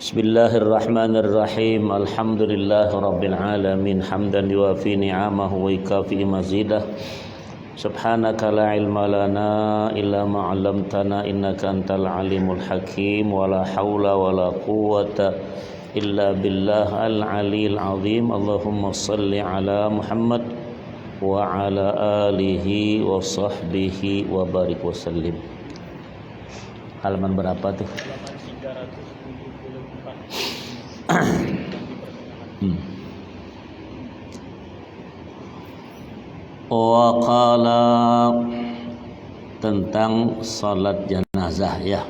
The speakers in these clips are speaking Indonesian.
Bismillahirrahmanirrahim. Alhamdulillahirabbil alamin hamdan yuwafi ni'amahu wa yukafi mazidah. Subhanaka la ilma lana illa ma 'allamtana innaka antal alimul hakim wa la haula wa la quwwata illa billah al aliyil azim. Allahumma shalli ala Muhammad wa ala alihi wa sahbihi wa barik wa sallim. Halaman berapa tuh? Wa qala tentang salat jenazah ya.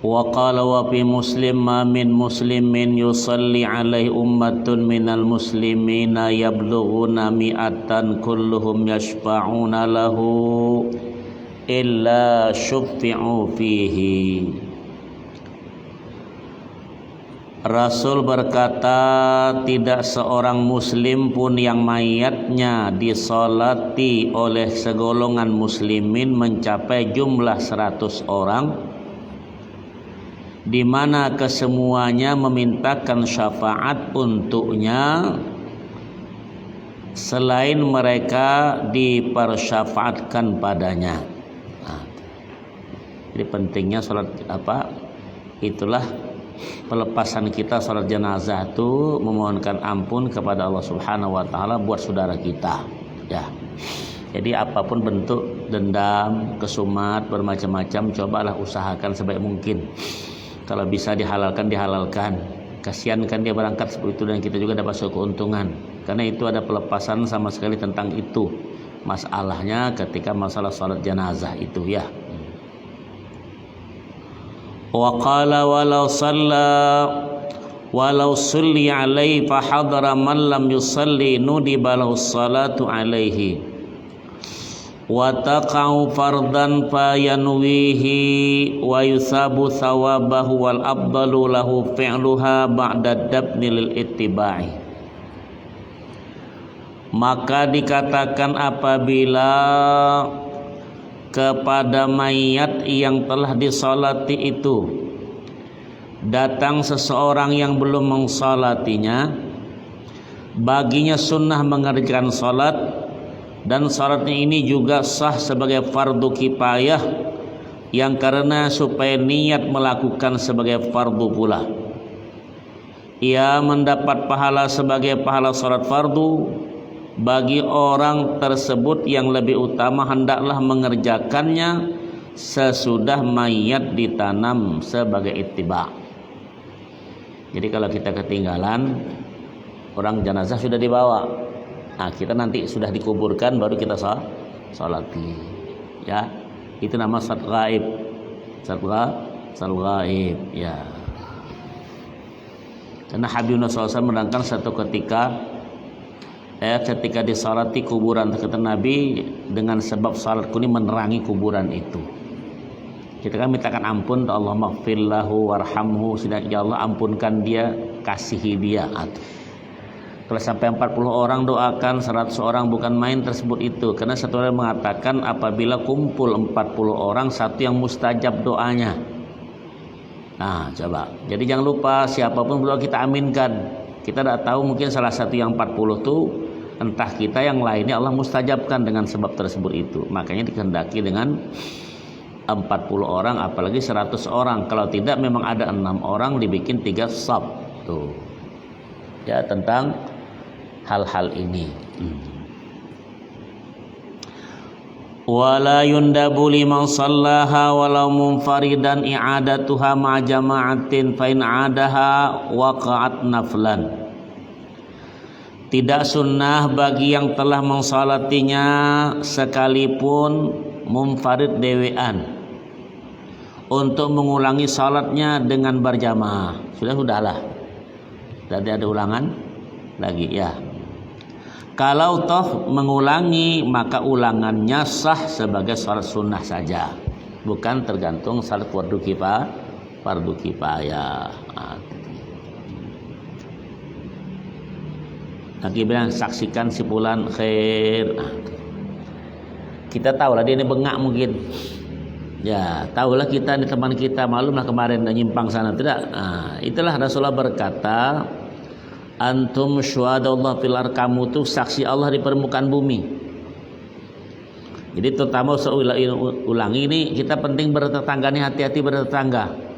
Wa qala wa fi Muslim ma min muslimin yusalli alaihi ummatun minal muslimina yablughuna mi'atan kulluhum yashfa'una lahu illa syuffi'u fihi. Rasul berkata, tidak seorang muslim pun yang mayatnya disolati oleh segolongan muslimin mencapai jumlah 100 orang, di mana kesemuanya memintakan syafaat untuknya selain mereka dipersyafaatkan padanya. Jadi pentingnya sholat itulah pelepasan kita sholat jenazah itu memohonkan ampun kepada Allah Subhanahu wa taala buat saudara kita ya. Jadi apapun bentuk dendam, kesumat, bermacam-macam, cobalah usahakan sebaik mungkin. Kalau bisa dihalalkan, dihalalkan. Kasihan kan dia berangkat seperti itu dan kita juga dapat suatu keuntungan. Karena itu ada pelepasan sama sekali tentang itu. Masalahnya ketika masalah sholat jenazah itu ya. Wa qala walau sulli alaihi fa hadara man lam yusalli nudiba lahu salatu alaihi wa taqa'u fardan fa yanwihi wa yusabu thawabahu wal afdalu lahu fi'luha ba'da dabni lil ittiba'i. Maka dikatakan apabila kepada mayat yang telah disolati itu datang seseorang yang belum mensolatinya, baginya sunnah mengerjakan solat, dan solatnya ini juga sah sebagai fardu kifayah, yang karena supaya niat melakukan sebagai fardu pula, ia mendapat pahala sebagai pahala solat fardu. Bagi orang tersebut yang lebih utama hendaklah mengerjakannya sesudah mayat ditanam sebagai ittiba. Jadi kalau kita ketinggalan, orang jenazah sudah dibawa, nah kita nanti sudah dikuburkan baru kita sholati ya. Itu nama salat gaib. Salat gaib ya. Karena Habibullah SAW menerangkan satu ketika disolati kuburan kata Nabi, dengan sebab salatku ini menerangi kuburan itu. Kita kan mintakan ampun, Allah maghfirlahu warhamhu, ya Allah ampunkan dia, kasihi dia. Kalau sampai 40 orang doakan, 100 orang bukan main tersebut itu. Karena satu orang mengatakan apabila kumpul 40 orang, satu yang mustajab doanya. Nah coba, jadi jangan lupa siapapun berdoa kita aminkan. Kita tidak tahu, mungkin salah satu yang 40 itu entah kita, yang lainnya Allah mustajabkan dengan sebab tersebut itu. Makanya dikehendaki dengan 40 orang, apalagi 100 orang. Kalau tidak memang ada 6 orang, dibikin 3 shaf tuh. Ya, tentang hal-hal ini. Wala yundabu liman sallaha walau munfaridan i'adatuha ma jama'atin fa in 'adaha waqa'at naflan. Tidak sunnah bagi yang telah mensolatinya sekalipun munfarid dewean untuk mengulangi salatnya dengan berjamaah. Sudahlah. Tidak ada ulangan lagi ya. Kalau toh mengulangi, maka ulangannya sah sebagai salat sunnah saja, bukan tergantung salat fardu kifayah. Nanti bilang saksikan si fulan khair. Kita tahu lah dia ini bengak mungkin. Ya, tahulah kita, ini teman kita, malumlah kemarin nyimpang sana, tidak. Itulah Rasulullah berkata, antum syuhadaullah fil ardh, kamu tuh saksi Allah di permukaan bumi. Jadi terutama saya ulangi ini, kita penting bertetangga nih, hati-hati bertetangga.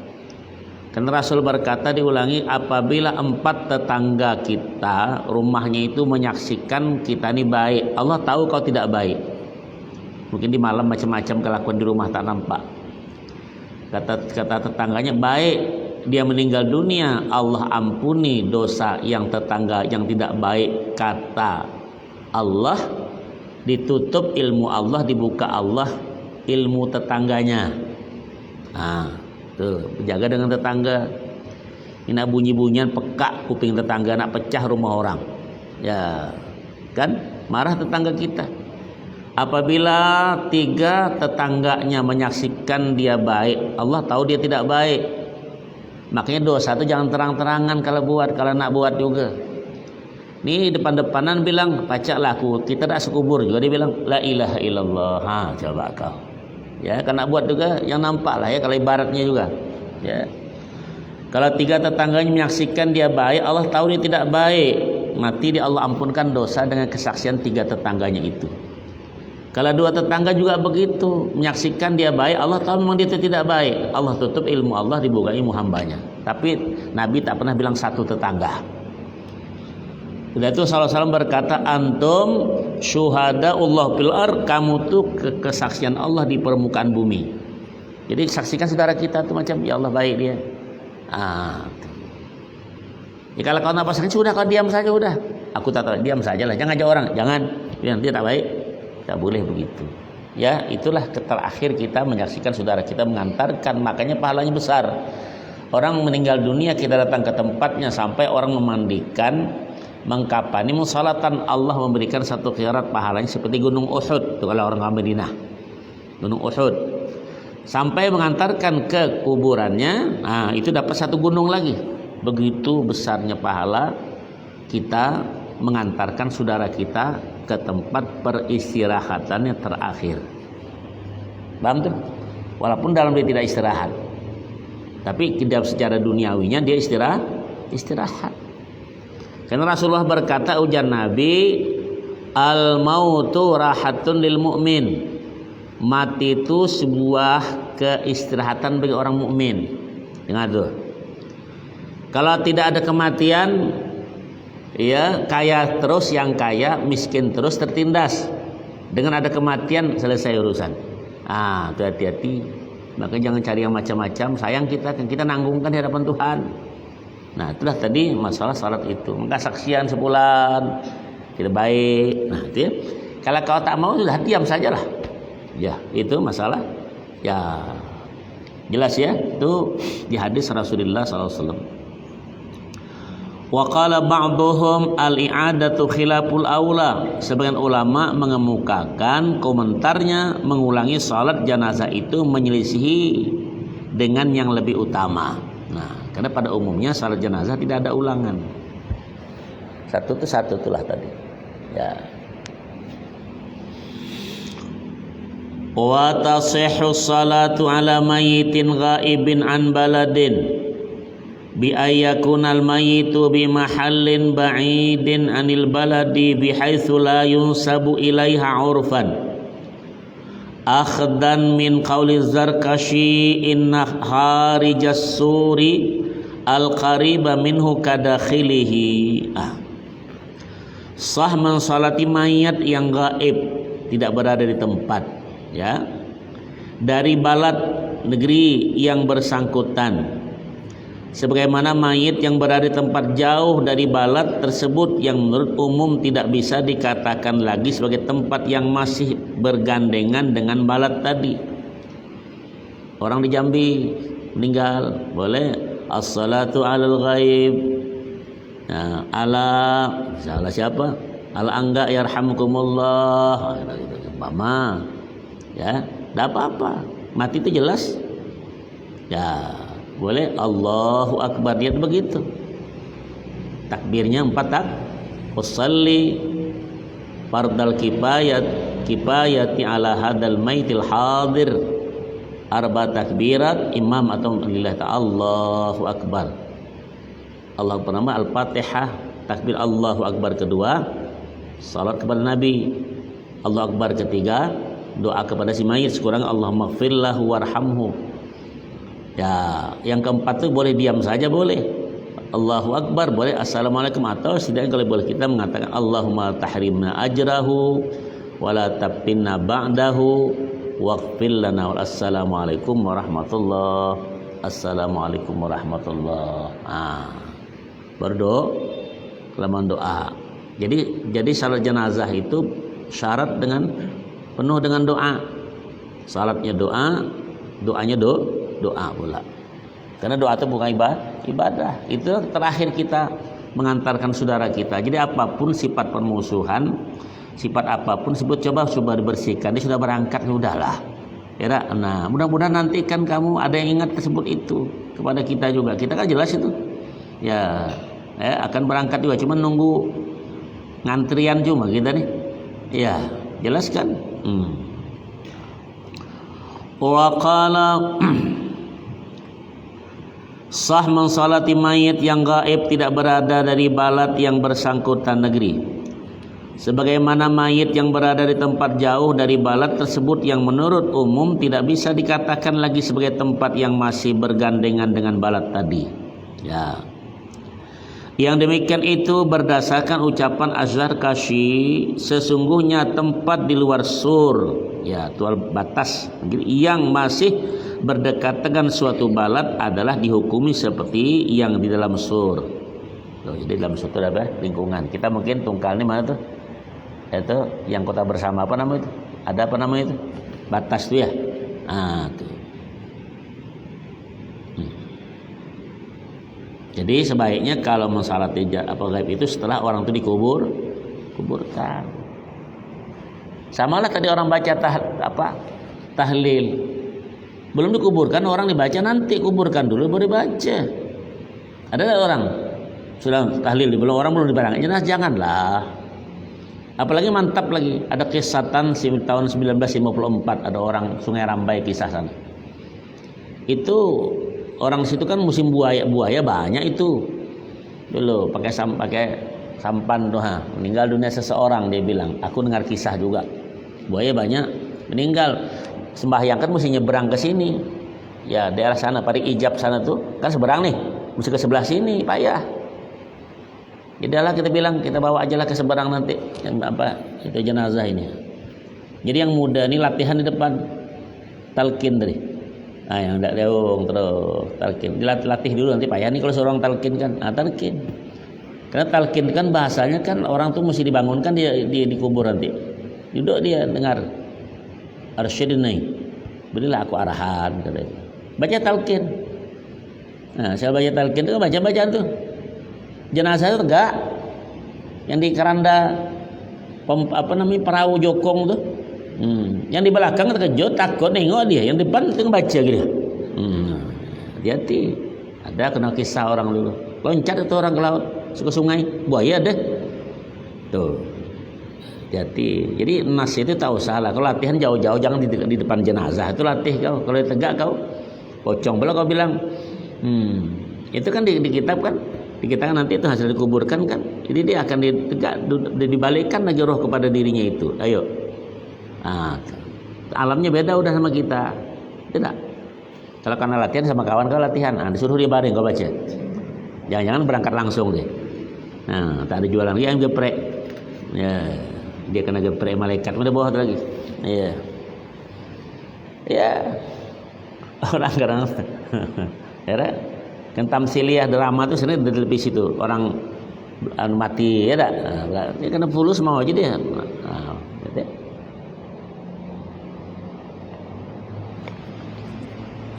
Karena Rasul berkata, diulangi, apabila 4 tetangga kita rumahnya itu menyaksikan kita ini baik, Allah tahu kau tidak baik. Mungkin di malam macam-macam kelakuan di rumah tak nampak. Kata tetangganya baik, dia meninggal dunia, Allah ampuni dosa yang tetangga yang tidak baik. Kata Allah, ditutup ilmu Allah, dibuka Allah ilmu tetangganya. Tuh, jaga dengan tetangga. Ini nak bunyi-bunyian pekak kuping tetangga, nak pecah rumah orang. Ya, kan marah tetangga kita. Apabila 3 tetangganya menyaksikan dia baik, Allah tahu dia tidak baik. Makanya dosa itu jangan terang-terangan kalau nak buat juga. Ini depan-depanan bilang, pacaklah aku, kita tak sekubur juga. Dia bilang, la ilaha illallah. Coba kau. Ya, karena buat juga yang nampak lah ya, kalau ibaratnya juga. Ya. Kalau 3 tetangganya menyaksikan dia baik, Allah tahu dia tidak baik. Mati dia Allah ampunkan dosa dengan kesaksian 3 tetangganya itu. Kalau 2 tetangga juga begitu, menyaksikan dia baik, Allah tahu memang dia tidak baik. Allah tutup ilmu Allah, dibuka ilmu hambanya. Tapi Nabi tak pernah bilang 1 tetangga. Sudah itu SAW berkata, antum syuhadaullah fil ardh, kamu tuh kesaksian Allah di permukaan bumi. Jadi saksikan saudara kita tuh macam, ya Allah baik dia. Ya, kalau kau nampak sakit, sudah kau diam saja udah. Aku tak tahu, diam saja lah, jangan ajak orang, jangan. Dia tak baik, tak boleh begitu. Ya, itulah terakhir kita menyaksikan saudara kita mengantarkan, makanya pahalanya besar. Orang meninggal dunia kita datang ke tempatnya, sampai orang memandikan, mengkapani, musalatan, Allah memberikan 1 khirat pahalanya seperti gunung Uhud. Itu kalau orang Madinah, gunung Uhud, sampai mengantarkan ke kuburannya. Itu dapat 1 gunung lagi. Begitu besarnya pahala kita mengantarkan saudara kita ke tempat peristirahatannya terakhir. Paham tuh? Walaupun dalam dia tidak istirahat, tapi tidak secara duniawinya dia istirahat. Karena Rasulullah berkata, ujar Nabi, al mautu rahatun lil mu'min. Mati itu sebuah keistirahatan bagi orang mukmin. Dengar tuh. Kalau tidak ada kematian, ya kaya terus yang kaya, miskin terus tertindas. Dengan ada kematian selesai urusan. Itu hati-hati. Maka jangan cari yang macam-macam. Sayang kita nanggungkan di hadapan Tuhan. Nah, itulah tadi masalah salat itu. Maka saksian sebulan tidak baik. Nah, itu ya. Kalau kau tak mau, sudah diam sajalah. Ya, itu masalah. Ya, jelas ya. Itu di hadis Rasulullah SAW. Wa qala ba'duhum al-i'adatu khilaful aula. Sebagian ulama mengemukakan komentarnya, mengulangi salat jenazah itu menyelisihi dengan yang lebih utama. Nah, karena pada umumnya salat jenazah tidak ada ulangan. Satu itulah tadi. Ya. Wa tasihhu salatu ala mayyitin ghaibin an baladin bi ayyakunal mayyitu bi mahallin ba'idin anil baladi bihaitsu la yunsabu ilaiha urfan. Akhdan min qawli Zarkashi inna kharijas suri al-qariba minhu kadakhilihi. Sah mensalati mayat yang gaib, tidak berada di tempat, ya, dari balad negeri yang bersangkutan, sebagaimana mayit yang berada di tempat jauh dari balad tersebut yang menurut umum tidak bisa dikatakan lagi sebagai tempat yang masih bergandengan dengan balad tadi. Orang di Jambi meninggal, boleh as-salatu alal ghaib. Nah, ala salah siapa? Al angga yarhamukumullah. Mama. Ya, enggak apa-apa. Mati itu jelas. Ya, boleh Allahu akbar, dia begitu. Takbirnya 4 tak. Usalli fardal kifayati ala hadal maitil hadir arba takbirat, imam atau lillah ta'ala, Allahu akbar. Allah pertama Al-Fatihah, takbir Allahu akbar kedua, salat kepada Nabi, Allahu akbar ketiga, doa kepada si mayit sekurang Allahumma ighfirlahu warhamhu. Ya, yang keempat itu boleh diam saja boleh. Allahu akbar boleh, assalamualaikum, atau setidaknya kalau boleh kita mengatakan Allahumma tahrimna ajrahu wala tabtinna ba'dahu waghfir lana wal assalamualaikum warahmatullah. Assalamualaikum warahmatullah. Berdoa, kelamaan doa. Jadi salat jenazah itu syarat dengan penuh dengan doa. Salatnya doa, doanya doa pula. Karena doa itu bukan ibadah. Itu terakhir kita mengantarkan saudara kita. Jadi apapun sifat permusuhan, sifat apapun coba dibersihkan. Dia sudah berangkat, sudahlah. Ya, nah, mudah-mudahan nanti kan kamu ada yang ingat tersebut itu kepada kita juga. Kita kan jelas itu. Ya, akan berangkat juga, cuma nunggu ngantrian cuma kita nih. Ya, jelas kan? Wa qala sah mensalati mayit yang gaib tidak berada dari balad yang bersangkutan negeri, sebagaimana mayit yang berada di tempat jauh dari balad tersebut yang menurut umum tidak bisa dikatakan lagi sebagai tempat yang masih bergandengan dengan balad tadi. Ya, yang demikian itu berdasarkan ucapan Az-Zarkashi, sesungguhnya tempat di luar sur, ya, tual batas yang masih berdekatan suatu balad adalah dihukumi seperti yang di dalam sur. Jadi dalam sur itu apa? Lingkungan. Kita mungkin Tungkal ini mana tuh? Itu yang kota bersama apa namanya itu? Ada apa namanya itu? Batas tuh ya. Tuh. Jadi sebaiknya kalau mensalati gaib itu setelah orang itu kuburkan. Samalah tadi orang baca tahlil. Belum dikuburkan, orang dibaca nanti, kuburkan dulu baru dibaca. Ada orang sudah tahlil orang belum dibarangin, janganlah. Apalagi mantap lagi, ada kisatan tahun 1954, ada orang Sungai Rambai kisah sana. Itu orang situ kan musim buaya banyak itu. Dulu pakai sampan tuh, meninggal dunia seseorang, dia bilang, aku dengar kisah juga. Buaya banyak meninggal. Sembahyang kan mesti nyebrang ke sini. Ya, daerah sana Parik Ijab sana tuh kan seberang nih, mesti ke sebelah sini, payah. Jadilah kita bilang kita bawa ajalah ke seberang nanti itu jenazah ini. Jadi yang muda ini latihan di depan talqin tadi. Nah, yang tidak leung terus talqin. Dilatih dulu nanti payah nih kalau seorang talqin kan. Talqin. Karena talqin kan bahasanya kan orang tuh mesti dibangunkan dia dikubur nanti. Duduk dia dengar. Arsyidni, berilah aku arahan, katanya. Baca talqin. Nah, saya baca talqin itu baca-bacaan tuh. Jenazah itu enggak. Yang di keranda perahu jokong tuh. Yang di belakang terkejut, takut nengok dia. Yang depan itu baca gitu. Hati-hati. Ada kena kisah orang dulu. Loncat itu orang ke laut, ke sungai, buaya deh. Tuh. Hati-hati. Jadi nas itu tak usah lah. Kalau latihan jauh-jauh, jangan di depan jenazah. Itu latih kau. Kalau tegak kau pocong. Bila kau bilang, itu kan di kitab kan. Di kitab kan nanti itu hasil dikuburkan kan. Jadi dia akan dibalikkan lagi roh kepada dirinya itu. Ayo. Alamnya beda udah sama kita. Tidak. Kalau karena latihan sama kawan kau latihan, disuruh dia baring kau baca. Jangan-jangan berangkat langsung deh. Nah, tak ada jualan lagi yang geprek. Ya. Dia kena geprek malaikat, udah bawah lagi. Iya. Ya. Orang-orang ya kan tamsiliyah drama itu sebenarnya di televisi itu orang mati ya dak. Dia kena fulus mau aja dia.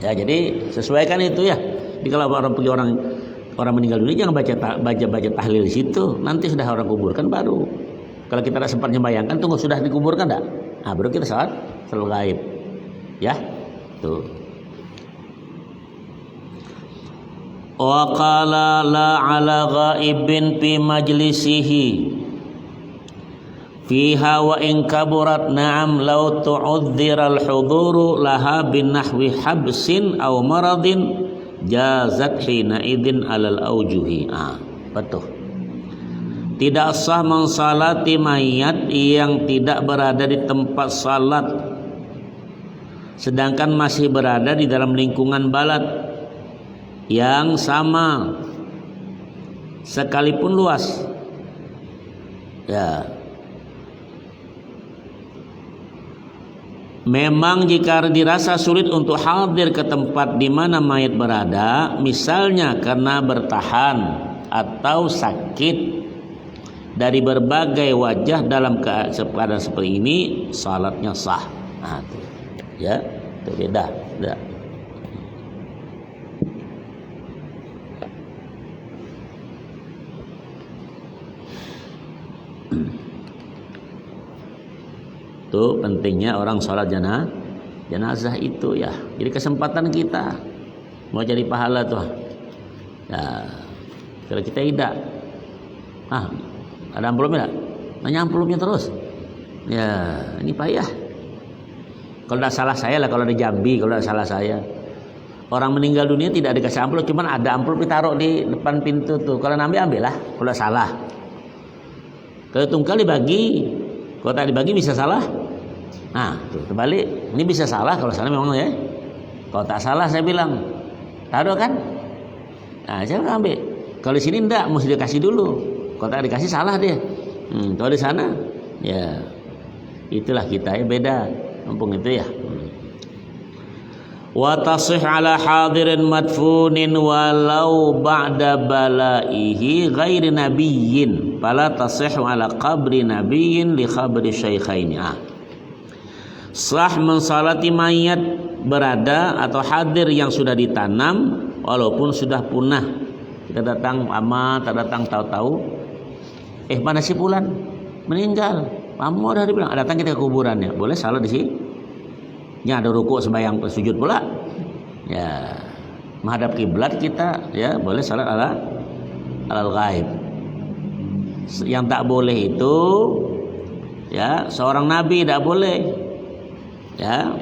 Ya jadi sesuaikan itu ya. Jadi kalau orang meninggal dunia jangan baca tahlil di situ. Nanti sudah orang kuburkan baru. Kalau kita tidak sempat membayangkan, tunggu sudah dikuburkan tak? Baru kita salat gaib. Ya, tuh. Wa qala la ala ghaibin fi majlisihi fiha wa in kaburat na'am law tu'udhdhira al-huduru laha bin nahwi habsin aw maradin jazat hina idin alal aujuhi. Betul. Tidak sah mensalati mayat yang tidak berada di tempat salat sedangkan masih berada di dalam lingkungan balad yang sama sekalipun luas. Ya. Memang jika dirasa sulit untuk hadir ke tempat di mana mayat berada, misalnya karena bertahan atau sakit dari berbagai wajah dalam keadaan seperti ini, salatnya sah. Itu. Ya, itu beda. Itu pentingnya orang sholat jenazah itu ya. Jadi kesempatan kita mau jadi pahala tuh. Ya, kalau kita tidak, ada amplopnya enggak? Nanya amplopnya terus. Ya, ini payah. Kalau tidak salah saya lah, kalau di Jambi, kalau tidak salah saya, orang meninggal dunia tidak dikasih amplop, cuman ada amplop ditaruh di depan pintu tuh. Kalau ambil lah, kalau tidak salah. Kalau tunggal dibagi, kalau tak dibagi bisa salah. Tuh terbalik. Ini bisa salah, kalau salah memang ya. Kalau tak salah saya bilang taruh kan. Saya ambil. Kalau di sini enggak, mesti dikasih dulu. Kalau tak dikasih salah dia. Kalau di sana, ya itulah kita ya, beda. Mumpung itu ya. Wa tasih ala hadirin madfunin walau ba'da balaihi ghairi nabiyyin fala tasih ala qabri nabiyyin li khabri syaikhaini. Sah mensalati mayat berada atau hadir yang sudah ditanam walaupun sudah punah. Kita datang tak datang tahu-tahu mana si fulan meninggal. Udah dibilang datang kita ke kuburannya. Boleh salat di sini. Ya ada rukuk sembahyang sujud pula. Ya, menghadap kiblat kita ya, boleh salat alal ghaib. Yang tak boleh itu ya, seorang nabi tidak boleh. Ya.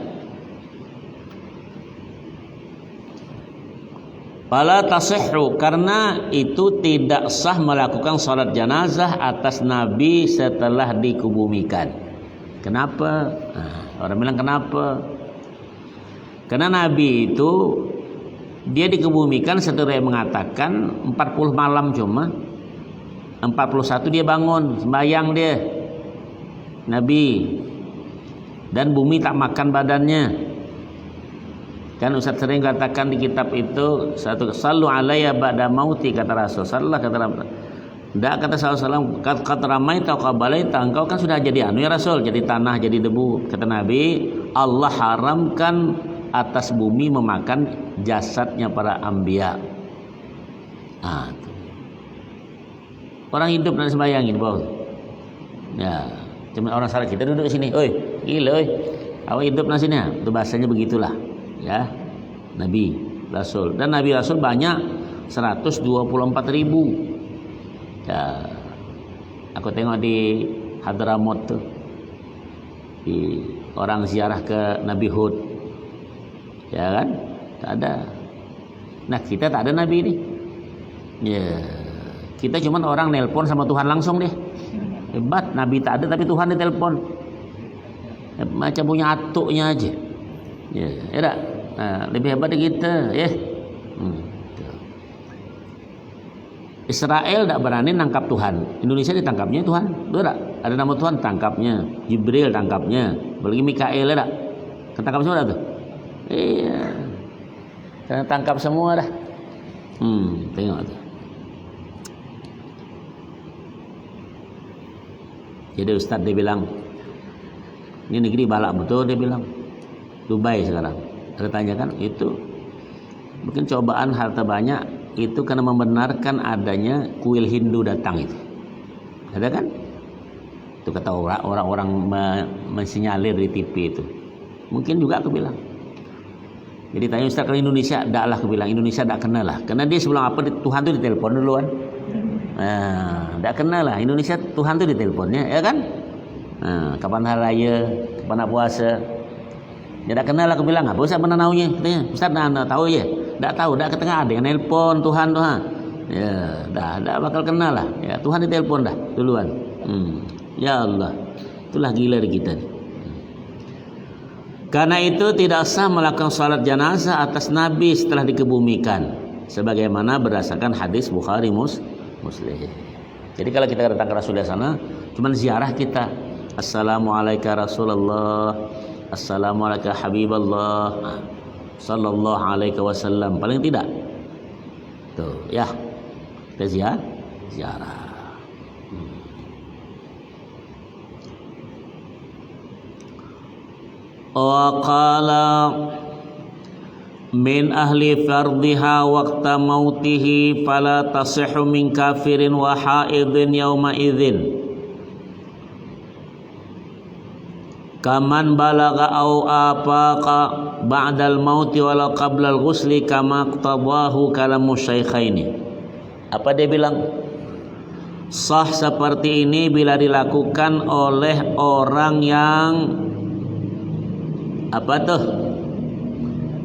Fala tasihhu, karena itu tidak sah melakukan salat jenazah atas nabi setelah dikubumikan. Kenapa? Orang bilang kenapa? Karena nabi itu dia dikebumikan setelah mengatakan 40 malam cuma 41 dia bangun sembahyang dia nabi, dan bumi tak makan badannya. Kan Ustaz sering katakan di kitab itu, satu sallu alayya ba'da mauti, kata Rasul sallallahu kata Rasul. Enggak, kata sallallahu kata ramai tau kabalaita, engkau kan sudah jadi ya Rasul, jadi tanah, jadi debu. Kata Nabi, Allah haramkan atas bumi memakan jasadnya para anbiya. Orang hidup nanti sembayangin bos. Ya, cuma orang salah kita duduk di sini. Oi, gila oi. Awak hidup nang sini. Itu bahasanya begitulah. Ya. Nabi, Rasul. Dan Nabi Rasul banyak 124.000. Ya. Aku tengok di Hadramaut tuh. Di orang ziarah ke Nabi Hud. Ya kan? Tak ada. Nah, kita tak ada Nabi ini. Ya. Kita cuma orang nelpon sama Tuhan langsung deh. Hebat, Nabi tak ada tapi Tuhan ditelepon. Macam punya atuknya aja. Ya, ya lebih hebat dari kita, ya. Israel tak berani nangkap Tuhan. Indonesia ditangkapnya Tuhan. Betul tak? Ada nama Tuhan tangkapnya. Jibril tangkapnya. Apalagi Mikael tak? Ketangkap semua tuh. Iya. Karena tangkap semua dah. Tengok tuh. Jadi Ustaz dia bilang, ini negeri balak betul, dia bilang. Dubai sekarang. Saya tanyakan, itu mungkin cobaan harta banyak itu karena membenarkan adanya kuil Hindu datang itu. Ada kan? Itu kata orang-orang mensinyalir di TV itu. Mungkin juga aku bilang. Jadi tanya Ustaz, kalau Indonesia tak lah, aku bilang Indonesia tak kenal lah. Karena dia sebelum apa Tuhan tu ditelepon duluan. Tak kenal lah Indonesia, Tuhan tu diteleponnya, ya kan? Kapan hari raya, kapan nak puasa. Dia tak kenal, aku bilang, apa Ustaz pernah tahunya? Katanya, Ustaz nak tahu je. Tak tahu, dah ketengah ada yang nelpon Tuhan tu ha. Ya, dah bakal kenal lah. Ya, Tuhan ditelepon dah duluan. Ya Allah. Itulah gila di kita ni. Karena itu tidak sah melakukan salat jenazah atas Nabi setelah dikebumikan, sebagaimana berdasarkan hadis Bukhari Muslim. Jadi kalau kita datang ke Rasulullah sana, cuma ziarah kita. Assalamualaikum Rasulullah, Assalamualaikum Habiballah, Sallallahu alaihi wasallam. Paling tidak. Tuh, ya. Kita ziarah. Wa qala min ahli fardhiha waqta mautihi fala tasihhu min kafirin wa haidin yauma idzin kaman balagha au afaqa ba'dal mauti wala qablal ghusli kama qtabahu kalamu syaikhaini. Apa dia bilang? Sah seperti ini bila dilakukan oleh orang yang apa tuh?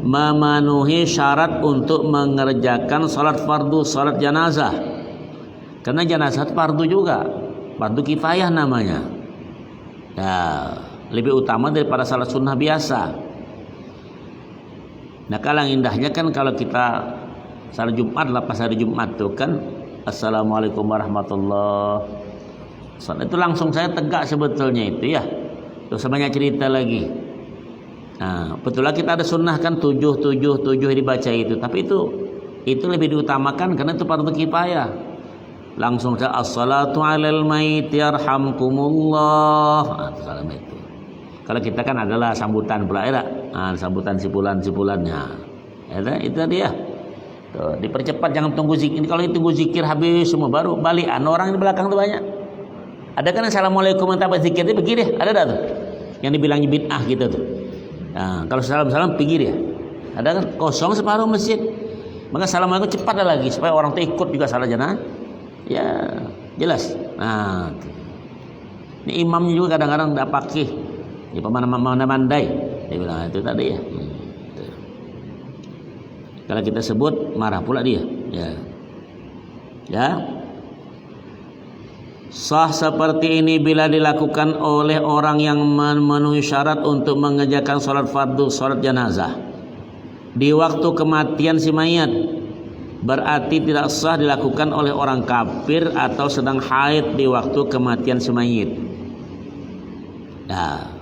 Memenuhi syarat untuk mengerjakan salat fardu, salat jenazah. Karena jenazah fardu juga, fardu kifayah namanya. Nah, lebih utama daripada salat sunnah biasa. Nah, kalau indahnya kan kalau kita salat Jumat, lepas hari Jumat tuh kan Assalamualaikum warahmatullahi wabarakatuh. Itu langsung saya tegak sebetulnya itu ya. Terus banyak cerita lagi. Nah, betul lah kita ada sunnah kan 7 dibaca itu, tapi itu lebih diutamakan karena itu fardu kifayah. Langsung saja as-salatu 'alal mayit yarhamkumullah. Salam itu. Kalau kita kan adalah sambutan pula ya. Sambutan sipulannya. Ya, itu dia. Tuh, dipercepat jangan tunggu zikir. Kalau tunggu zikir habis semua baru balik. Orang di belakang tuh banyak. Ada kan assalamualaikum minta zikir dia pergi deh. Ada dah tuh. Yang dibilangnya bid'ah gitu tuh. Nah, kalau salam pergi dia. Ada kan kosong separuh masjid. Maka assalamualaikum cepat lagi supaya orang itu ikut juga salat jenazah. Ya, jelas. Nah, ini imamnya juga kadang-kadang tidak pakai. Dia pandai. Dia bilang itu tadi ya. Kalau kita sebut marah pula dia. Ya. Sah seperti ini bila dilakukan oleh orang yang memenuhi syarat untuk mengerjakan salat fardu, salat jenazah di waktu kematian si mayat. Berarti tidak sah dilakukan oleh orang kafir atau sedang haid di waktu kematian si mayit. Nah,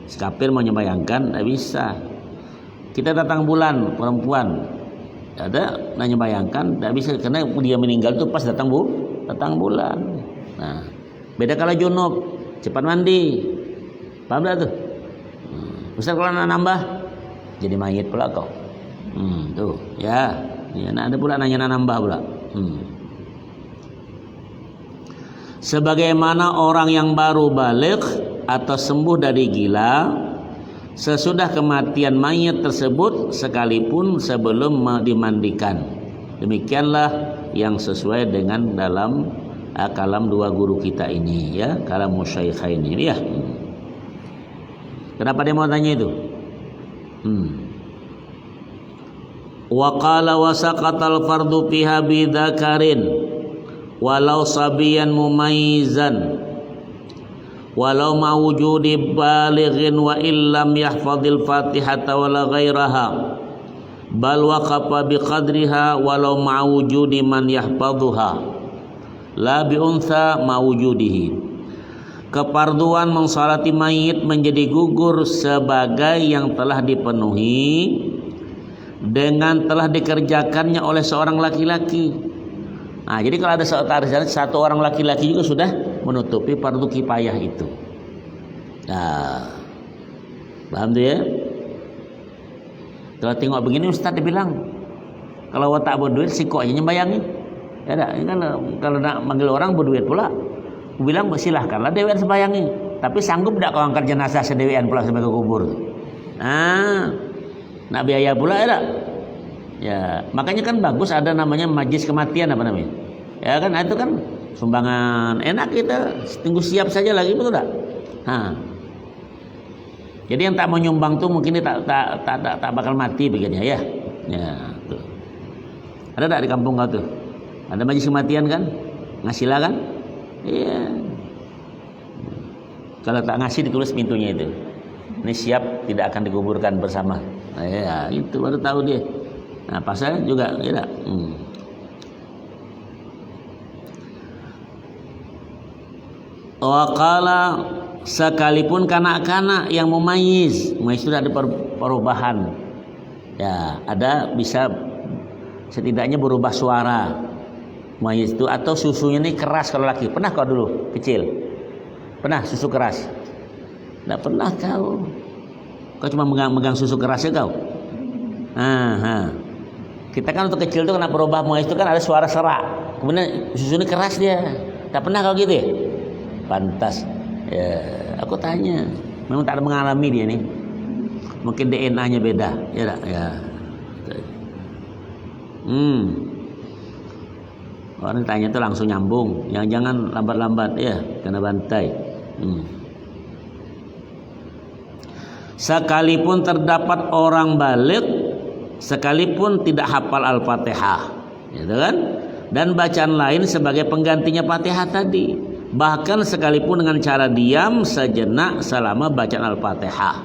si kafir mau nyembayangkan tidak bisa. Kita datang bulan perempuan ada nanya bayangkan tidak bisa karena dia meninggal itu pas datang bulan. Nah, beda kalau junub cepat mandi. Paham tak tuh? Ustaz kalau nak nambah jadi mayit pula kau. Tuh, ya. Ya, ada pula nanya nambah pula. Sebagaimana orang yang baru balik atau sembuh dari gila sesudah kematian mayat tersebut sekalipun sebelum dimandikan. Demikianlah yang sesuai dengan dalam kalam dua guru kita ini ya, kalam musyaikhain ini ya. Kenapa dia mau tanya itu? Wa qala wa saqatal fardu fiha bidzakarin walau sabiyan mumayyizan walau ma wujudi balighin wa illam yahfadhil fatihata wala ghairaha bal waqafa biqadriha walau ma wujudi man yahfadhuha la bi untha ma wujudihi. Keparduan mensalati mayit menjadi gugur sebagai yang telah dipenuhi dengan telah dikerjakannya oleh seorang laki-laki. Nah, jadi kalau ada satu orang laki-laki juga sudah menutupi fardu kifayah itu. Nah, paham tuh ya? Kalau tengok begini Ustaz dia bilang kalau tak berduit sikok aja nyembayangin. Ya tak? Kalau nak manggil orang berduit pula. Aku bilang silahkanlah dewean sembayangi. Tapi sanggup tak kau angkat jenazah sedewean pula sampai ke kubur? Nak biaya pula ya tak? Ya, makanya kan bagus ada namanya majlis kematian apa namanya? Ya kan itu kan sumbangan enak kita, tunggu siap saja lagi, betul tak? Jadi yang tak mau nyumbang tuh mungkin dia tak bakal mati begini ya. Ya, tuh. Ada tak di kampung kau tuh? Ada majlis kematian kan? Ngasihlah kan? Iya. Kalau tak ngasih ditulis pintunya itu. Ini siap tidak akan dikuburkan bersama. Nah, ya, itu baru tahu dia. Nah, pasal juga ya. Waqala sekalipun kanak-kanak yang mumayyiz itu ada perubahan. Ya, ada bisa setidaknya berubah suara. Mumayyiz itu atau susunya ini keras kalau laki. Pernah kau dulu kecil? Pernah susu keras? Tidak pernah kau. Kau cuma megang susu kerasnya kau. Kita kan untuk kecil tuh kena berubah mumayyiz itu kan ada suara serak. Kemudian susunya keras dia. Tak pernah kau gitu ya? Pantas. Ya, aku tanya. Memang tak ada mengalami dia nih. Mungkin DNA-nya beda. Ya tak? Ya. Orang tanya tuh langsung nyambung. Jangan lambat-lambat ya, kena bantai. Sekalipun terdapat orang balik, sekalipun tidak hafal Al-Fatihah, gitu kan? Dan bacaan lain sebagai penggantinya Fatihah tadi. Bahkan sekalipun dengan cara diam sejenak selama bacaan Al-Fatihah.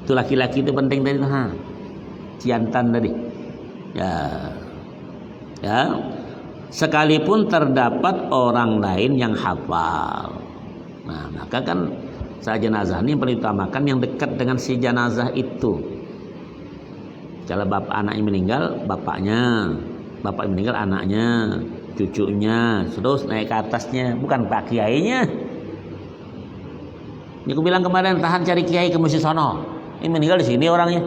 Itu laki-laki itu penting tadi. Ciantan tadi. Ya. Sekalipun terdapat orang lain yang hafal. Nah, maka kan saat jenazah ini paling utamakan yang dekat dengan si jenazah itu. Kalau anaknya meninggal, bapaknya, bapak meninggal anaknya, cucunya, terus naik ke atasnya, bukan pak kiainya. Ini aku bilang kemarin tahan cari kiai ke masjid sono. Ini meninggal di sini orangnya.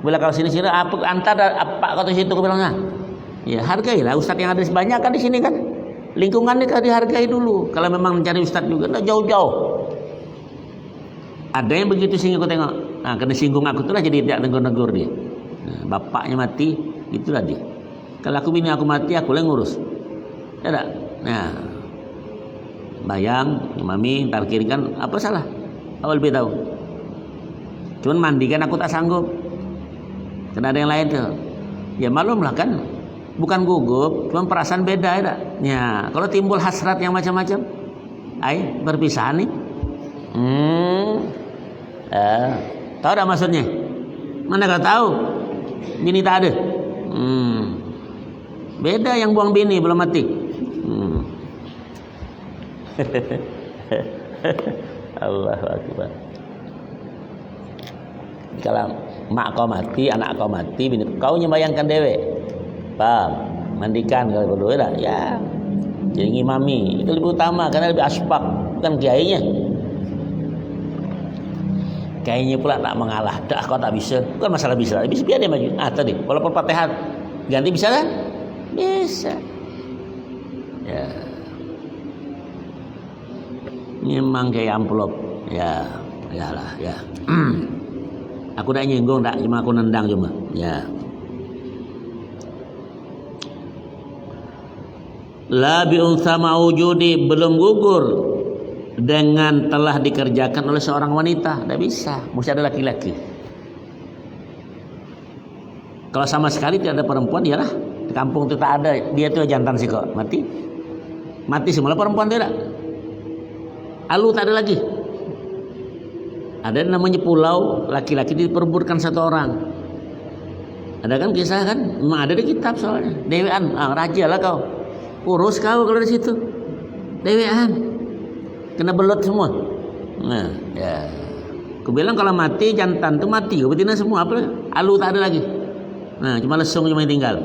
Aku bilang kalau sini apa antar apa kau di situ aku bilangnya. Ya hargailah ustadz yang ada banyak kan di sini kan. Lingkungannya kan dihargai dulu. Kalau memang mencari ustadz juga, nah jauh-jauh. Ada yang begitu sehingga aku tengok. Nah, kena singgung aku itulah jadi tidak negur-negur dia. Nah, bapaknya mati, itulah dia. Kalau aku bini aku mati, aku yang ngurus. Ya tak? Nah, bayang, mami, tarkirkan, apa salah? Awal lebih tahu. Cuman mandikan aku tak sanggup. Karena ada yang lain tuh. Ya malumlah kan. Bukan gugup, cuma perasaan beda ya. Ya, kalau timbul hasrat yang macam-macam, berpisah nih. Tahu dah maksudnya? Mana kau tahu? Bini tak ada. Beda yang buang bini belum mati. Allahu Akbar. Kalau mak kau mati, anak kau mati, bini kau nyembayangkan dewe. Paham? Mandikan kalau berdua dah. Ya. Jadi ngimami itu lebih utama karena lebih asbak, bukan kiainya. Kiainya pula tak mengalah. Dah kau tak bisa. Bukan masalah bisa. Bisa biar dia maju. Tadi walaupun Fatihah ganti bisa kan? Bisa. Ya. Memang kayak amplop. Ya, yalah, ya. Aku tak nyinggung tak, cuma aku nendang cuma. Ya. La bi'untha ma'ujudi, belum gugur dengan telah dikerjakan oleh seorang wanita. Tidak bisa, mesti ada laki-laki. Kalau sama sekali tidak ada perempuan, yalah di kampung itu tak ada. Dia tuh jantan sih kok mati semula perempuan tidak. Alu tak ada lagi. Ada namanya pulau, laki-laki diperebutkan satu orang. Ada kan kisah kan? Memang ada di kitab soalnya. Dewean, raja lah kau. Urus kau kalau di situ. Dewean. Kena belot semua. Nah, ya. Aku bilang kalau mati jantan tu mati, betina semua apa? Alu tak ada lagi. Nah, cuma lesung cuma yang tinggal.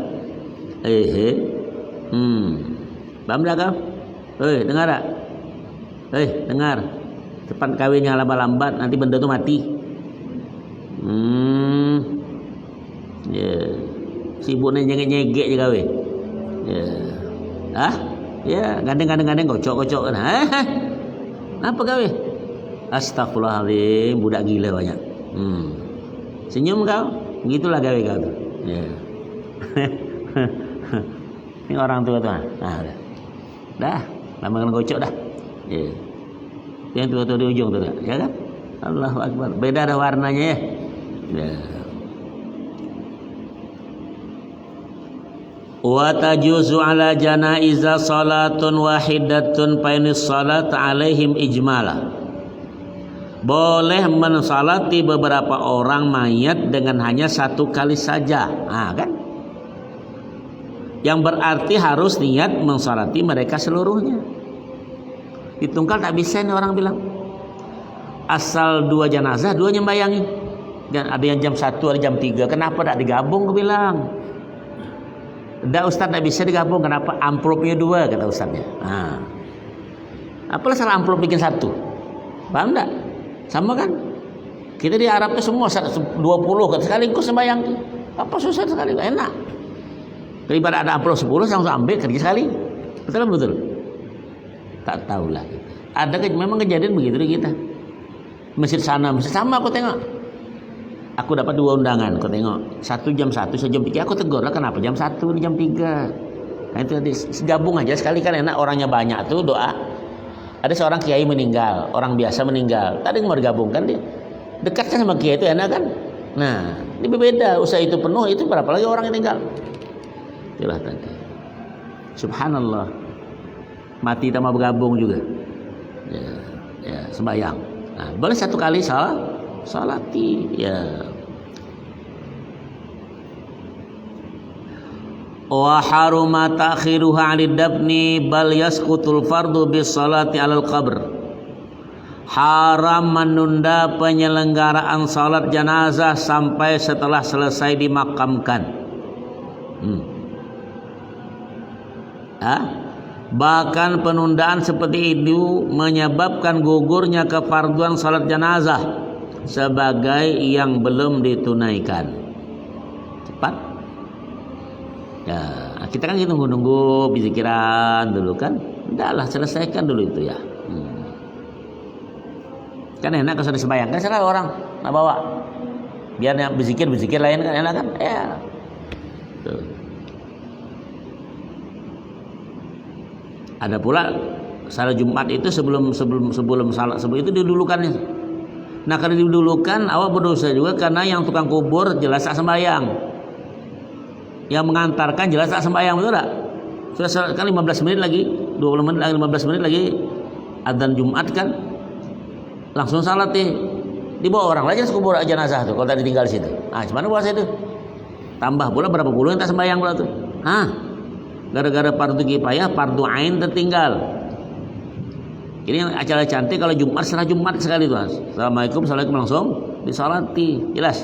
Paham dah kau? Dengar tak? Dengar. Cepat kawinnya lambat-lambat, nanti benda tu mati. Sibuknya nyegek-nyegek je kawin. Ya, gandeng-gandeng kocok-kocok kan. Apa kawin? Astagfirullahaladzim, budak gila banyak. Senyum kau, begitulah gawe kau tu. Ya. Ini orang tua tuh. Dah, lama kena gocok dah. Ya. Yang tu di ujung tu dah, ya kan? Allahu Akbar. Beda dah warnanya ya. Ya. Wa tajuzu ala janaiza salatun wahidatun painis salat alaihim ijmala. Boleh mensalati beberapa orang mayat dengan hanya satu kali saja. Kan? Yang berarti harus niat mensalati mereka seluruhnya. Ditungkal tak bisa nih orang bilang. Asal 2 jenazah, 2 nyembayangi. Dan ada yang jam 1, ada jam 3. Kenapa tak digabung? Aku bilang. Dah Ustaz tak bisa digabung. Kenapa? Amplopnya 2 kata Ustaznya. Apalah salah amplop bikin 1? Paham tak? Sama kan? Kita di Arabnya semua 20 sekaligus sembahyang. Apa susah sekali? Enak. Daripada ada amplop 10 langsung ambil kerja sekali. Betul? Tak tahulah. Ada memang kejadian begitu di kita. Masjid sana, masjid sama aku tengok. Aku dapat 2 undangan, aku tengok. 1 jam 1, 1 jam 3. Aku tegur lah kenapa jam 1 di jam 3. Nah itu gabung aja sekali kan enak, orangnya banyak tuh doa. Ada seorang kiai meninggal, orang biasa meninggal. Tadi mau digabungkan dia. Dekatkan sama kiai itu enak kan? Nah, ini berbeda. Usaha itu penuh, itu berapa lagi orang yang tinggal? Itulah tadi. Subhanallah. Mati tambah bergabung juga. Ya, sembahyang. Nah, boleh 1 kali salati ya. Wa haruma ta'khiruha 'anid dafni bal yasqutul fardu bis salati 'alal qabr. Haram menunda penyelenggaraan salat jenazah sampai setelah selesai dimakamkan. Bahkan penundaan seperti itu menyebabkan gugurnya kefarduan salat jenazah sebagai yang belum ditunaikan. Cepat. Ya, kita kan gitu nunggu pikiran dulu kan. Udahlah selesaikan dulu itu ya. Kan enak kalau sudah sembahyang kan salah orang nak bawa. Biar yang berzikir lain kan enak kan? Ya. Tuh. Ada pula salat Jumat itu sebelum salat itu didulukannya. Nah kalau didulukan awak berdosa juga karena yang tukang kubur jelas tak sembahyang. Yang mengantarkan jelas tak sembahyang, betul tak? Sudah kan 15 menit lagi, 20 menit lagi, 15 menit lagi adzan Jumat kan. Langsung salat dibawa orang lain kubur jenazah tuh kalau tadi tinggal di situ. Gimana puasa itu? Tambah pula berapa puluh yang tak sembahyang pula tuh. Gara-gara fardu kifayah, fardu ain tertinggal. Ini yang acara cantik kalau Jumat setelah Jumat sekali tuh. Assalamualaikum langsung disalati, jelas.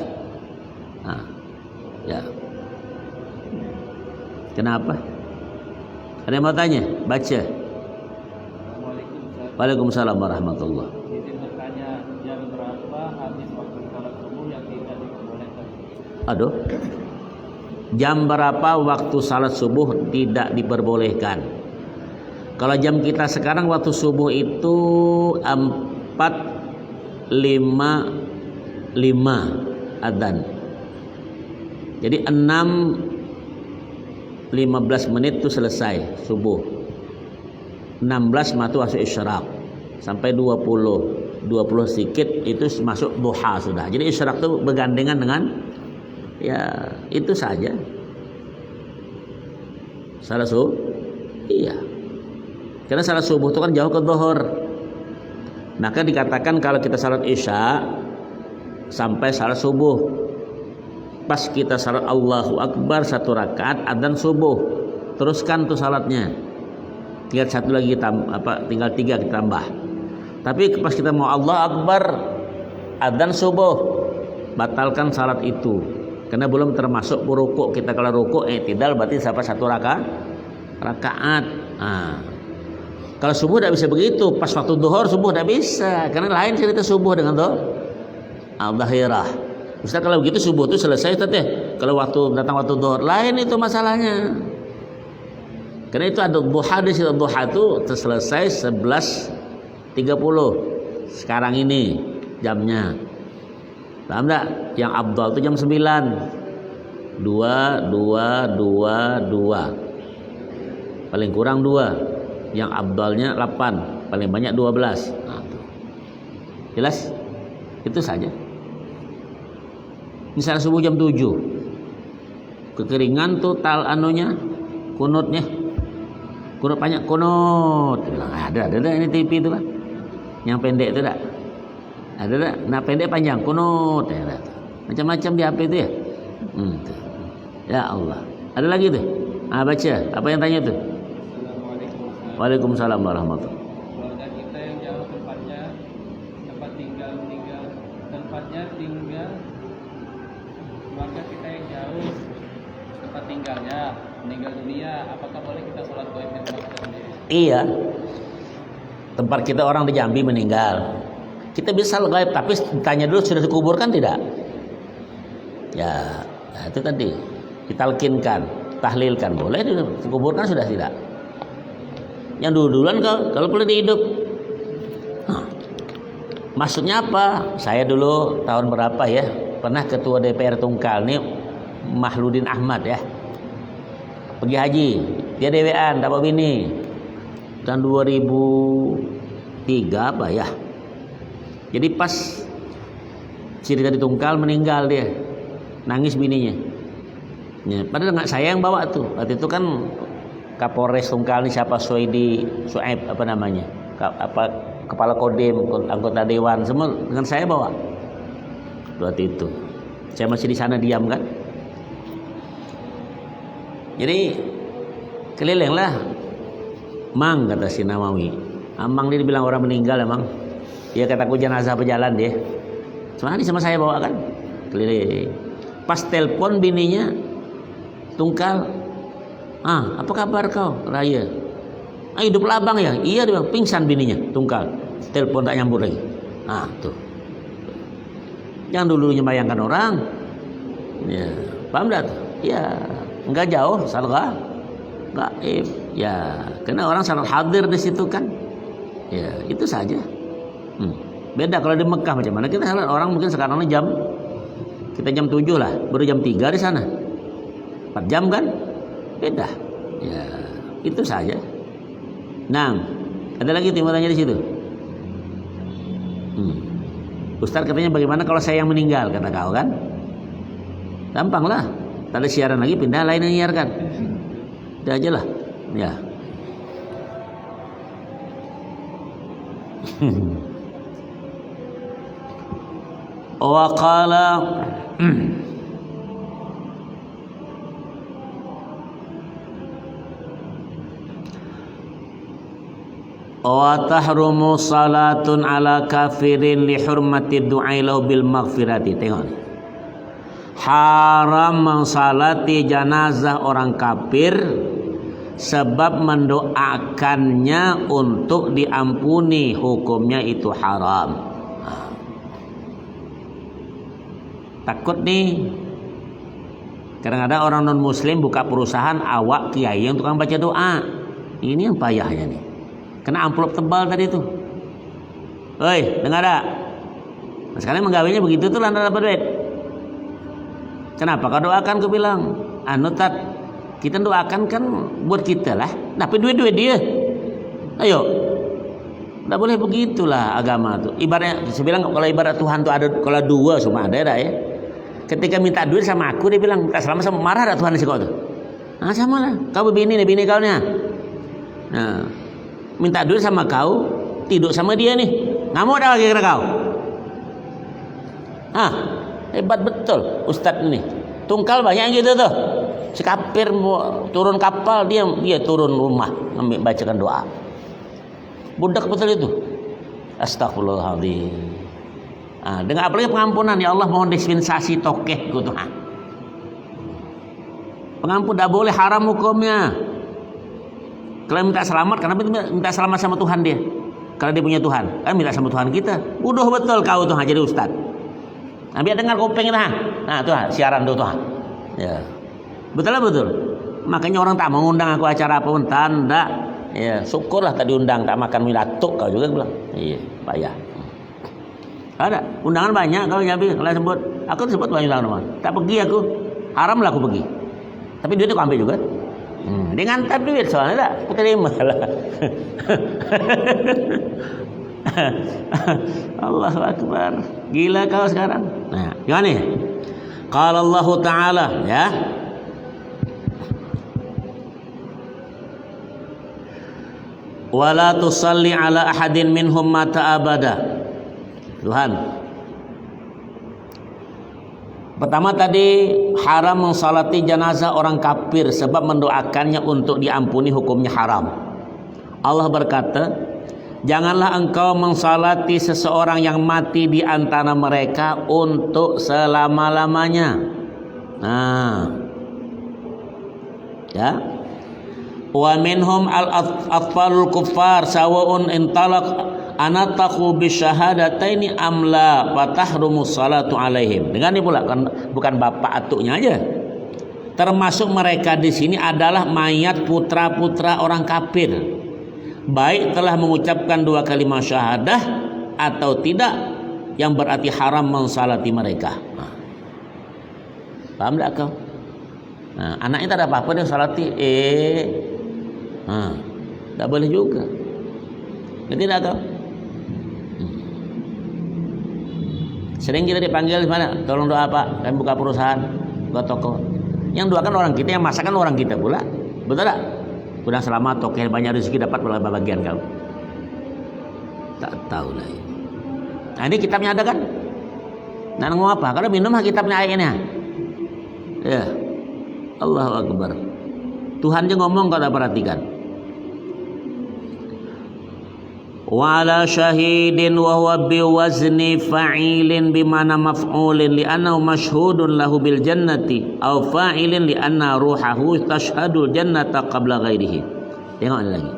Ya. Kenapa? Ada yang mau tanya? Baca. Waalaikumsalam warahmatullahi. Izin bertanya, jam berapa habis waktu salat subuh yang tidak diperbolehkan? Aduh. Jam berapa waktu salat subuh tidak diperbolehkan? Kalau jam kita sekarang waktu subuh itu 4.55 adzan. Jadi 6.15 menit itu selesai subuh. 16 masuk isyraq. Sampai 20 sedikit itu masuk duha sudah. Jadi isyraq itu bergandengan dengan ya itu saja. Salat subuh? Iya. Karena salat subuh itu kan jauh ke zuhur. Maka dikatakan kalau kita salat isya sampai salat subuh. Pas kita salat Allahu Akbar 1 rakaat adzan subuh. Teruskan tuh salatnya. Tinggal 1 lagi tinggal 3 kita tambah. Tapi pas kita mau Allah Akbar adzan subuh, batalkan salat itu. Karena belum termasuk rukuk. Kita kalau rukuk i'tidal berarti sampai 1 rakaat. Kalau subuh tidak bisa begitu. Pas waktu duhur subuh tidak bisa. Karena lain cerita subuh dengan al-dhahirah. Ustaz kalau begitu subuh itu selesai Ustaz ya. Kalau datang waktu duhur lain itu masalahnya. Karena itu ada duha di situ. Duha itu selesai 11.30. Sekarang ini jamnya. Paham tak? Yang afdal itu jam 9. 2. Paling kurang 2. Yang abdalnya 8, paling banyak 12. Nah, tuh. Jelas? Itu saja. Misalnya subuh jam 7, kekeringan tuh kunutnya, kunut banyak kunut. Ada ini TV itu kan, yang pendek itu ada, nah pendek panjang kunut, ya, macam-macam di HP itu ya. Tuh. Ya Allah, ada lagi tuh. Baca, apa yang tanya tuh? Waalaikumsalam warahmatullahi. Keluarga kita yang jauh tempat tinggal, keluarga kita yang jauh tempat tinggalnya meninggal dunia, apakah boleh kita sholat gaib di tempat kita sendiri? Iya. Tempat kita orang di Jambi meninggal, kita bisa sholat gaib, tapi tanya dulu sudah dikuburkan tidak? Ya, itu tadi ditalkinkan, tahlilkan, boleh dikuburkan sudah tidak? Yang duluan kalau boleh dihidup. Maksudnya apa? Saya dulu tahun berapa ya, pernah ketua DPR Tungkal nih, Mahludin Ahmad ya, pergi haji, dia dewean dapat bini tahun 2003 apa ya. Jadi pas cerita di Tungkal meninggal dia, nangis bininya. Ya, padahal nggak saya yang bawa tuh. Waktu itu kan Kapolres Tungkal ini siapa, Suaib apa namanya, kepala Kodim, anggota dewan semua dengan saya bawa. Waktu itu saya masih di sana diam kan. Jadi kelilinglah, Mang kata si Nawawi. Amang dia dibilang orang meninggal emang. Ya kataku jenazah berjalan dia. Soalnya sama saya bawa kan. Keliling. Pas telepon bininya Tungkal. Apa kabar kau? Raya. Hidup labang ya? Iya dia bilang, pingsan bininya Tungkal. Telepon tak nyambut lagi. Tuh. Yang dulunya bayangkan orang. Ya, paham dah tuh? Ya, enggak jauh, salah gaib. Ya, karena orang sangat hadir di situ kan. Ya, itu saja. Beda kalau di Mekah macam mana kita salat, orang mungkin sekarang ini kita jam 7 lah, baru jam 3 di sana. 4 jam kan? Beda. Ya, itu saja. Nah, ada lagi timur tanya di situ. Ustaz katanya bagaimana kalau saya yang meninggal, kata kau kan? Gampang lah. Tak ada siaran lagi, pindah lain yang nyiarkan. Udah aja lah. Ya. Wa qala wa tahrumu salatun ala kafirin li hurmati du'ai lahu bil maghfirati. Tengok ni. Haram mensalati jenazah orang kafir sebab mendoakannya untuk diampuni, hukumnya itu haram. Takut nih, kadang-kadang orang non muslim buka perusahaan awak kiai yang tukang baca doa. Ini yang payahnya nih. Kena amplop tebal tadi tuh. Oi, dengar tak? Nah, sekarang menggawainya begitu tuh lantaran dapat duit. Kenapa kau doakan? Kau bilang, tat, kita doakan kan buat kita lah. Dapat duit dia. Ayo, tidak boleh begitulah agama tuh. Ibaratnya, saya bilang kalau ibarat Tuhan tuh ada, kalau dua cuma ada ya. Ketika minta duit sama aku, dia bilang, tak selama sama marah ada Tuhan si kau tuh. Sama lah. Kau bini kau nih. Nah, minta duit sama kau, tidur sama dia nih. Nggak mau ada lagi kira kau. Hebat betul Ustadz ini. Tungkal banyak gitu tuh. Si kafir turun kapal, dia turun rumah ambil bacakan doa. Budak betul itu. Astagfirullahaladzim. Dengan apalagi pengampunan, ya Allah mohon dispensasi tokeh gitu. Pengampun tidak boleh, haram hukumnya. Kalau minta selamat, karena minta selamat sama Tuhan dia. Kalau dia punya Tuhan, kan minta sama Tuhan kita. Bodoh betul kau tuh jadi ustad. Nah, biar dengar kuping itu. Nah, tuh siaran tuh Tuhan. Ya. Betul. Makanya orang tak mengundang aku acara apa pun tanda. Ya, syukurlah tak diundang, tak makan milatuk kau juga bilang. Iya, payah. Ada undangan banyak kalau Jambi, kalau sebut. Aku sebut banyak undangan. Tak pergi aku. Haram lah aku pergi. Tapi duit aku ambil juga. Dia ngantar duit soalnya tak terima lah. Allahu Akbar. Gila kau sekarang. Nah, gimana nih? Qala Allah Ta'ala, ya. Wala tusalli ala ahadin minhum mata abada. Tuhan. Pertama tadi haram mensalati jenazah orang kafir sebab mendoakannya untuk diampuni hukumnya haram. Allah berkata, janganlah engkau mensalati seseorang yang mati di antara mereka untuk selama-lamanya. Nah. Ya. Wa minhum al-atfalul kuffar sawa'un intalaq anataku bisyahadataini amla fatahrumu salatu alaihim. Dengan ini pula bukan bapak atuknya aja. Termasuk mereka di sini adalah mayat putra-putra orang kafir. Baik telah mengucapkan 2 kalimat syahadah atau tidak, yang berarti haram mensalati mereka. Paham tak kau? Nah, anaknya tak ada apa-apa dia salati, tak boleh juga. Ngerti tak kau? Sering kita dipanggil mana? Tolong doa Pak, kami buka perusahaan, buka toko. Yang doakan orang kita, yang masakan orang kita pula. Betul tak? Sudah selamat, toke banyak rezeki dapat berapa bagian kau? Tak tahu lah. Nah, ini kitabnya ada kan? Nah, ngomong apa? Kalau minum kitabnya ayatnya. Ya. Allahu Akbar. Tuhan je ngomong, kau tak perhatikan. Wa ala syahidin wa huwa bi wazni fa'ilin bi mana maf'ulin li annahu mashhudun lahu bil jannati aw fa'ilin li anna ruhahu tashhadul jannata qabla ghairihi. Tengok lagi.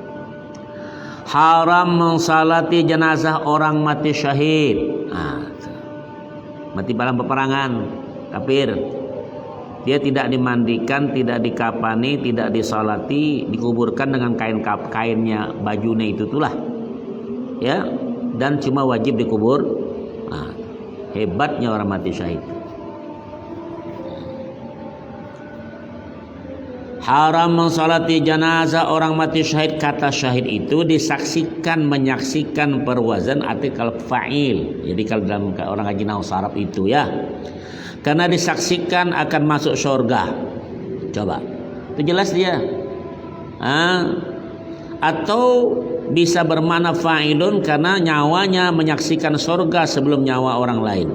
Haram mensalati jenazah orang mati syahid. Mati dalam peperangan kafir. Dia tidak dimandikan, tidak dikapani, tidak disalati, dikuburkan dengan kainnya, bajunya itu itulah. Ya, dan cuma wajib dikubur. Hebatnya orang mati syahid. Haram mensalati jenazah orang mati syahid. Kata syahid itu disaksikan, menyaksikan perwazan artikel fa'il. Jadi kalau dalam orang ngaji nahwu Arab itu ya, karena disaksikan akan masuk surga. Coba, itu jelas dia. Atau bisa bermakna fa'ilun karena nyawanya menyaksikan surga sebelum nyawa orang lain.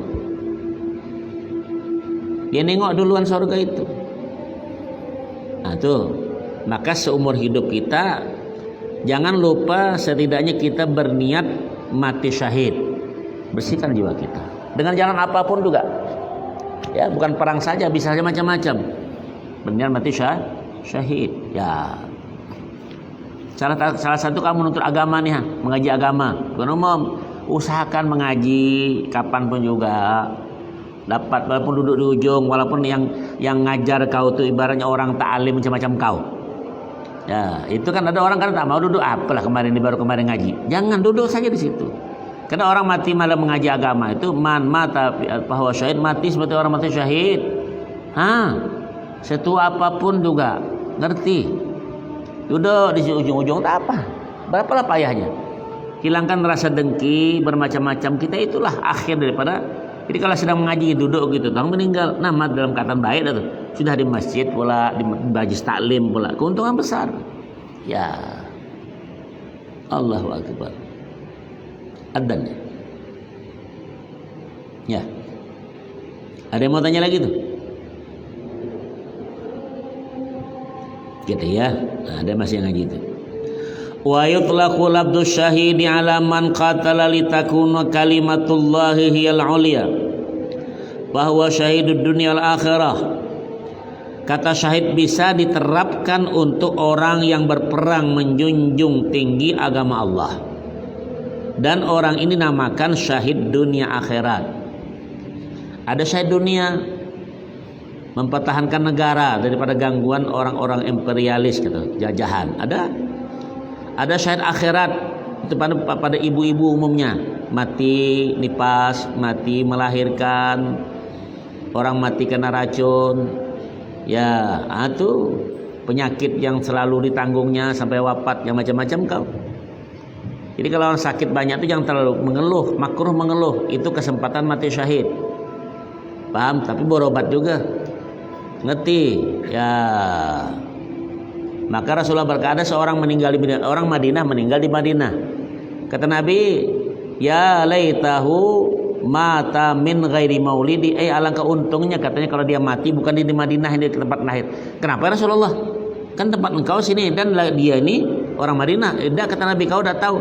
Dia nengok duluan surga itu. Nah tuh, maka seumur hidup kita jangan lupa setidaknya kita berniat mati syahid. Bersihkan jiwa kita dengan jalan apapun juga. Ya, bukan perang saja, bisa saja macam-macam. Berniat mati syahid. Ya. Salah satu kamu menuntut agama nih, mengaji agama. Bukan umum, usahakan mengaji kapanpun juga. Dapat walaupun duduk di ujung, walaupun yang ngajar kau itu ibaratnya orang ta'alim macam-macam kau. Ya, itu kan ada orang kan tak mau duduk, apalah kemarin ngaji. Jangan duduk saja di situ. Karena orang mati malah mengaji agama itu man mata bahwa syahid, mati seperti orang mati syahid. Setua apapun juga ngerti. Duduk di ujung-ujung tak apa. Berapalah payahnya. Hilangkan rasa dengki bermacam-macam kita, itulah akhir daripada. Jadi kalau sedang mengaji duduk gitu, orang meninggal, nama dalam keadaan baik itu. Sudah di masjid pula, di majlis taklim pula, keuntungan besar. Ya. Allahu Akbar. Adzan. Ya. Ada yang mau tanya lagi tuh? Gitu ya. Nah, ada masih yang ngaji itu. Wa yutlaqu labdu syahidi ala man qatala litakuna kalimatullahi hiyal ulia. Bahwa syahidud dunia al akhirah. Kata syahid bisa diterapkan untuk orang yang berperang menjunjung tinggi agama Allah. Dan orang ini namakan syahid dunia akhirat. Ada syahid dunia, mempertahankan negara daripada gangguan orang-orang imperialis gitu, jajahan. Ada syahid akhirat itu pada ibu-ibu umumnya, mati nipas, mati melahirkan, orang mati kena racun. Ya, itu penyakit yang selalu ditanggungnya sampai wafat, yang macam-macam kau. Jadi kalau orang sakit banyak itu jangan terlalu mengeluh, makruh mengeluh, itu kesempatan mati syahid. Paham? Tapi berobat juga. Ngerti? Ya. Maka Rasulullah berkata seorang meninggal di Madinah, orang Madinah meninggal di Madinah. Kata Nabi, ya laitahu mata min ghairi maulidi, alangkah untungnya katanya kalau dia mati bukan di Madinah, ini di tempat lahir. Kenapa ya Rasulullah? Kan tempat engkau sini dan dia ini orang Madinah. Kata Nabi, kau udah tahu.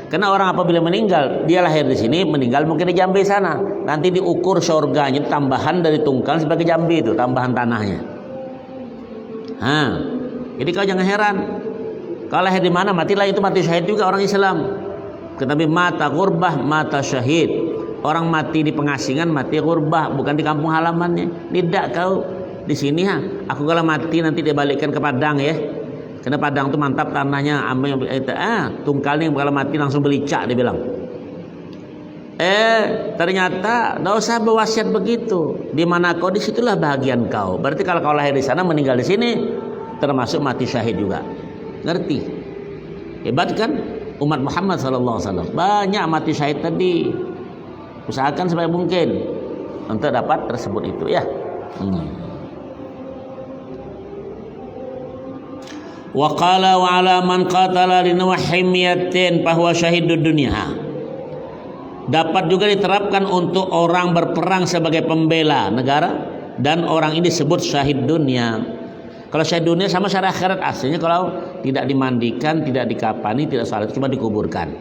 Karena orang apabila meninggal, dia lahir di sini, meninggal mungkin di Jambi sana. Nanti diukur surganya tambahan dari Tungkal sebagai Jambi itu, tambahan tanahnya. Jadi kau jangan heran. Kau lahir di mana, matilah itu mati syahid juga orang Islam. Kata Nabi, mata qurbah, mata syahid. Orang mati di pengasingan, mati qurbah, bukan di kampung halamannya. Tidak kau di sini aku kalau mati nanti dibalikkan ke Padang ya. Karena Padang itu mantap tanahnya, Tungkal nih kalau mati langsung belicak dia bilang. Ternyata enggak usah berwasiat begitu. Di mana kau, di situlah bahagian kau. Berarti kalau kau lahir di sana, meninggal di sini, termasuk mati syahid juga. Ngerti? Hebat kan umat Muhammad SAW. Banyak mati syahid tadi. Usahakan sebaik mungkin untuk dapat tersebut itu ya. Wa qala wa ala man qatala li nawhimiyatin fahuwa syahidud dunya. Dapat juga diterapkan untuk orang berperang sebagai pembela negara dan orang ini disebut syahid dunia. Kalau syahid dunia sama syahid akhirat, aslinya kalau tidak dimandikan, tidak dikafani, tidak salat, cuma dikuburkan.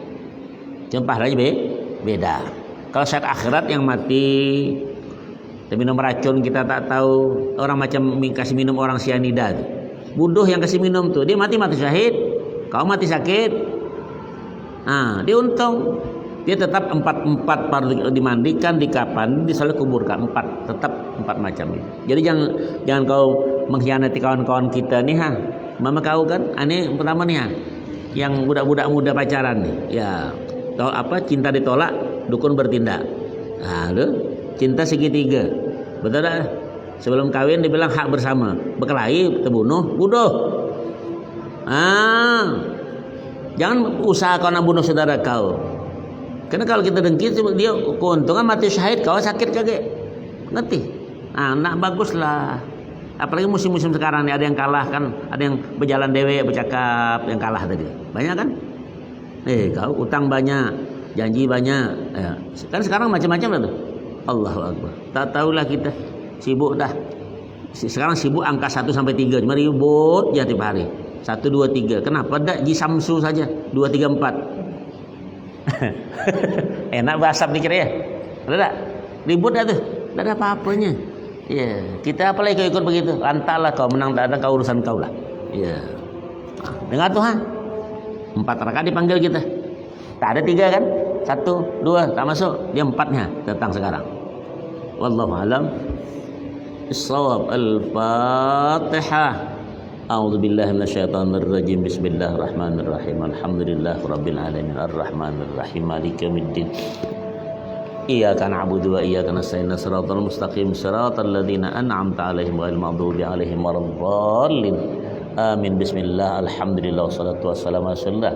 Cuma pahalanya beda. Kalau syahid akhirat yang mati minum racun kita tak tahu, orang macam kasih minum orang sianida tuh. Bodoh yang kasih minum tuh, dia mati syahid, kau mati sakit. Dia untung. Dia tetap empat perlu dimandikan, dikapan, disalat, kuburkan, tetap empat macam ini. Jadi jangan kau mengkhianati kawan-kawan kita nih Mama kau kan, aneh pertama nih yang budak-budak muda pacaran nih. Ya, tahu apa? Cinta ditolak, dukun bertindak. Cinta segitiga. Betul tak? Sebelum kawin dibilang hak bersama, berkelahi, terbunuh, bodoh. Jangan usaha kau nak bunuh saudara kau. Karena kalau kita dengki, dia keuntungan mati syahid, kau sakit kagak? Ngerti? Nak baguslah. Apalagi musim-musim sekarang nih, ada yang kalah kan, ada yang berjalan dewe, bercakap, yang kalah tadi. Banyak kan? Kau utang banyak, janji banyak. Kan sekarang macam-macam lah tuh. Allahu Akbar. Tak tahulah kita sibuk dah. Sekarang sibuk angka 1 sampai 3, cuma ribut ya tiap hari. 1 2 3. Kenapa dak Ji Samsu saja 2 3 4. Enak bahasa pikir ya. Ada tak? Ribut dah tuh. Tak ada apa-apanya. Ya, kita apalagi kau ikut begitu. Lantaklah kau menang, tak ada kau urusan kau lah. Ya. Dengar tuh 4 rakaat dipanggil kita. Tak ada 3 kan? 1 2 tak masuk, dia 4-nya datang sekarang. Wallahu alam. As-shawab. Al-Fatihah. A'udzu billahi minasyaitonir rajim. Bismillahirrahmanirrahim. Alhamdulillahirabbil alamin arrahmanir rahim maliki yaumiddin. Iyyaka na'budu wa iyyaka nasta'in. Shiratal mustaqim shiratal ladzina an'amta 'alaihim ghairil maghdubi 'alaihim waladdallin. Amin. Bismillah. Alhamdulillah wassalatu wassalamu ala rasulillah.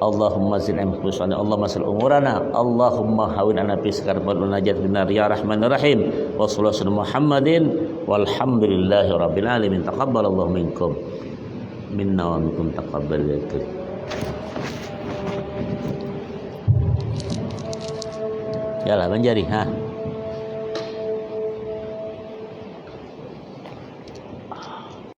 Allahumma zid anfusana, Allahumma sal umurana, Allahumma hawin ana fi sakarbat najat binar ya rahmanir rahim. Wa sallallahu Muhammadin walhamdulillahi rabbil alamin. Taqabbalallahu minkum minna wa minkum taqabbal ya karim. Yalah Banjari